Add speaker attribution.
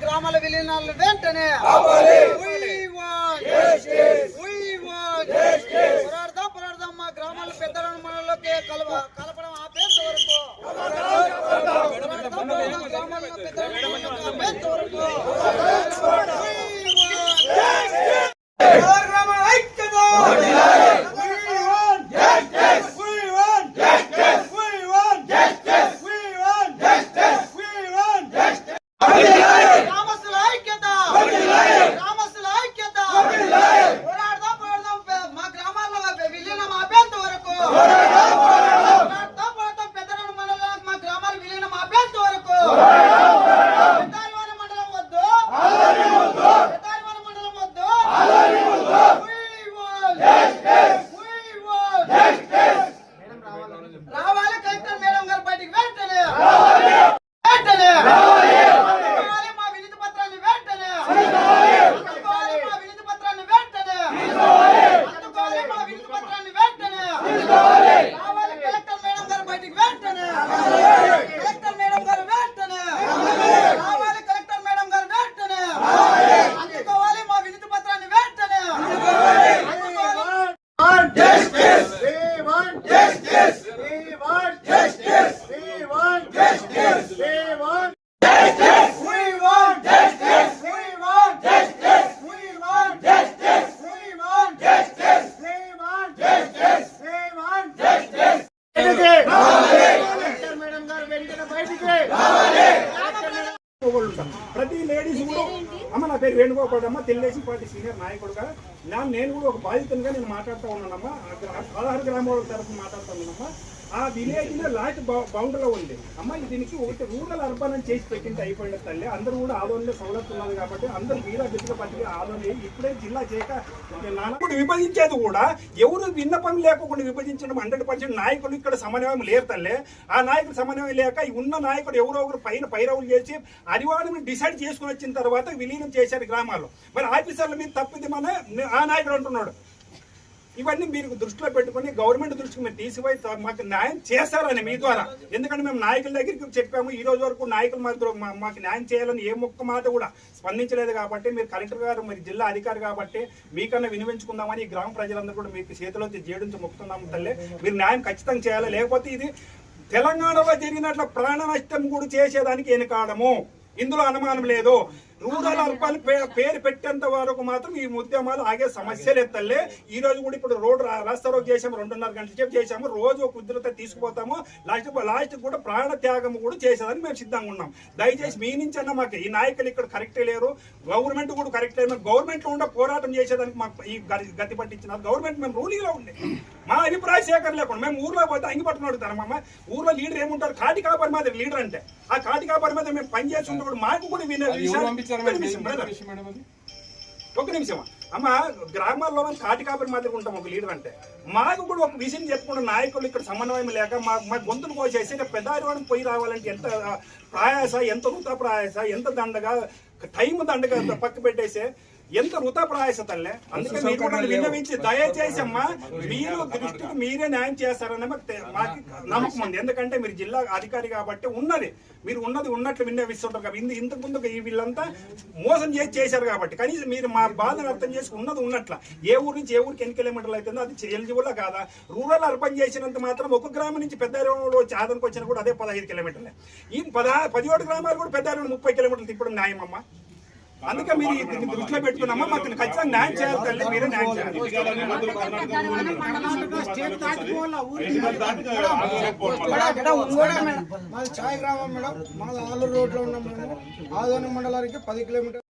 Speaker 1: గ్రామాల విలీనాలను వెంటనే పోరాడదాం మా గ్రామాల పెద్దలను మనలోకి కలపడం ఆపేంత వరకు గ్రామాలను పెద్దలను ఆపేంత వరకు
Speaker 2: ప్రతి లేడీస్ కూడా అమ్మ నా పేరు వేణుగోపాలమ్మ తెలుగుదేశం పార్టీ సీనియర్ నాయకుడుగా నేను కూడా ఒక బాధితునిగా నేను మాట్లాడుతూ ఉన్నానమ్మా 16 గ్రామాల తరఫున మాట్లాడుతూ ఉన్నానమ్మా ఆ విలేజ్ లో లాస్ట్ బౌండరీలో ఉంది అమ్మ దీనికి ఒకటి రూరల్ అర్బన్ అని చేసి పెట్టింటే అయిపోయిన తల్లి అందరూ కూడా ఆదోళనలో సౌలభ్యం ఉన్నది కాబట్టి అందరూ వీరా బిడ్డగా పట్టి ఆదోళన ఇప్పుడే జిల్లా చేయక నాన్నప్పుడు విభజించేది కూడా ఎవరు విన్నపం లేకుండా విభజించడం 100% నాయకులు ఇక్కడ సమన్వయం లేరు తల్లి ఆ నాయకుడు సమన్వయం లేక ఉన్న నాయకుడు ఎవరో ఒకరు పైన పైరవులు చేసి అనివార్యం డిసైడ్ చేసుకుని వచ్చిన తర్వాత విలీనం చేశారు గ్రామాల్లో మరి ఆఫీసర్ల మీద తప్పిది మన ఆ నాయకుడు అంటున్నాడు ఇవన్నీ మీరు దృష్టిలో పెట్టుకుని గవర్నమెంట్ దృష్టికి మీరు తీసిపోయి మాకు న్యాయం చేస్తారని మీ ద్వారా ఎందుకంటే మేము నాయకుల దగ్గరికి చెప్పాము ఈ రోజు వరకు నాయకులు మాకు న్యాయం చేయాలని ఏ ఒక్క మాట కూడా స్పందించలేదు కాబట్టి మీరు కలెక్టర్ గారు మీరు జిల్లా అధికారి కాబట్టి మీకన్నా వినిపించుకుందామని ఈ గ్రామ ప్రజలందరూ కూడా మీకు చేతిలో జేడించి మొక్కుతున్నాము తల్లి మీరు న్యాయం ఖచ్చితంగా చేయాలి లేకపోతే ఇది తెలంగాణలో జరిగినట్ల ప్రాణ నష్టం కూడా చేసేదానికి వెనుకాడము ఇందులో అనుమానం లేదు రూరల్ అర్బన్ పేరు పెట్టేంత వరకు మాత్రం ఈ ఉద్యమాలు ఆగే సమస్యలు ఎత్తలే ఈ రోజు కూడా ఇప్పుడు రోడ్డు రాస్తా రోడ్ చేసాము 2.5 గంటల సేపు చేసాము రోజు ఒక ఉద్రత తీసుకుపోతాము లాస్ట్ కూడా ప్రాణ త్యాగం కూడా చేసేదని మేము సిద్ధంగా ఉన్నాం దయచేసి మీ నుంచి అన్న మాకు ఈ నాయకులు ఇక్కడ కరెక్టే లేరు గవర్నమెంట్ కూడా కరెక్ట్ లేదు గవర్నమెంట్ లో ఉండే పోరాటం చేసేదానికి మాకు ఈ గతి పట్టించినారు గవర్నమెంట్ మేము రూలింగ్ లో ఉండే మా అభిప్రాయ సేకరణ లేకుండా మేము ఊర్లో పోతే అంగి పట్టుకుని అడుగుతారమ్మా ఊర్లో లీడర్ ఏముంటారు కాటి కాపరి మాదిరి లీడర్ అంటే ఆ కాటి కాపరి మీద మేము పనిచేసి ఉంటే కూడా మాకు కూడా ఒక నిమిషం అమ్మ గ్రామాల్లో మనం కాటి కాపరి మాదిరి ఉంటాం ఒక లీడర్ అంటే మాకు కూడా ఒక విషయం చెప్పుకుంటే నాయకులు ఇక్కడ సమన్వయం లేక మా గొంతులు కోసేసి పెద్దారివాడిని పోయి రావాలంటే ఎంత ప్రయాస ఎంత వృథా ప్రయాస ఎంత దండగా టైం దండగా పక్క పెట్టేసే ఎంత వృథా ప్రయాస తల్లే అందుకే మీరు కూడా విన్నవించి దయచేసి అమ్మా మీరు దృష్టికి మీరే న్యాయం చేస్తారని మాకు నమ్మకం ఉంది ఎందుకంటే మీరు జిల్లా అధికారి కాబట్టి మీరు ఉన్నది ఉన్నట్లు విన్నవిస్తుంటారు కాబట్టి ఇంతకు ముందు వీళ్ళంతా మోసం చేశారు కాబట్టి కనీసం మీరు మా బాధను అర్థం చేసి ఉన్నది ఉన్నట్ల ఏ ఊరు నుంచి ఏ ఊరికి ఎన్ని కిలోమీటర్లు అవుతుందో అది ఎలిజిబుల్ కాదా రూరల్ అర్బన్ చేసినంత మాత్రం ఒక గ్రామం నుంచి పెద్ద వచ్చి ఆదరణకు వచ్చినా కూడా అదే 15 కిలోమీటర్లే ఈ 17 గ్రామాలు కూడా పెద్ద 30 కిలోమీటర్లు తిప్పడం న్యాయం అమ్మా అందుకే మీరు దృష్టిలో పెట్టుకున్నామా మాకు ఖచ్చితంగా న్యాయం చేయాలి తల్లి మీరే న్యాయం
Speaker 3: మాది ఛాయ్ గ్రామం మేడం మాది ఆలూరు రోడ్ లో ఉన్నాం మేము ఆదోని మండలానికి 10 కిలోమీటర్లు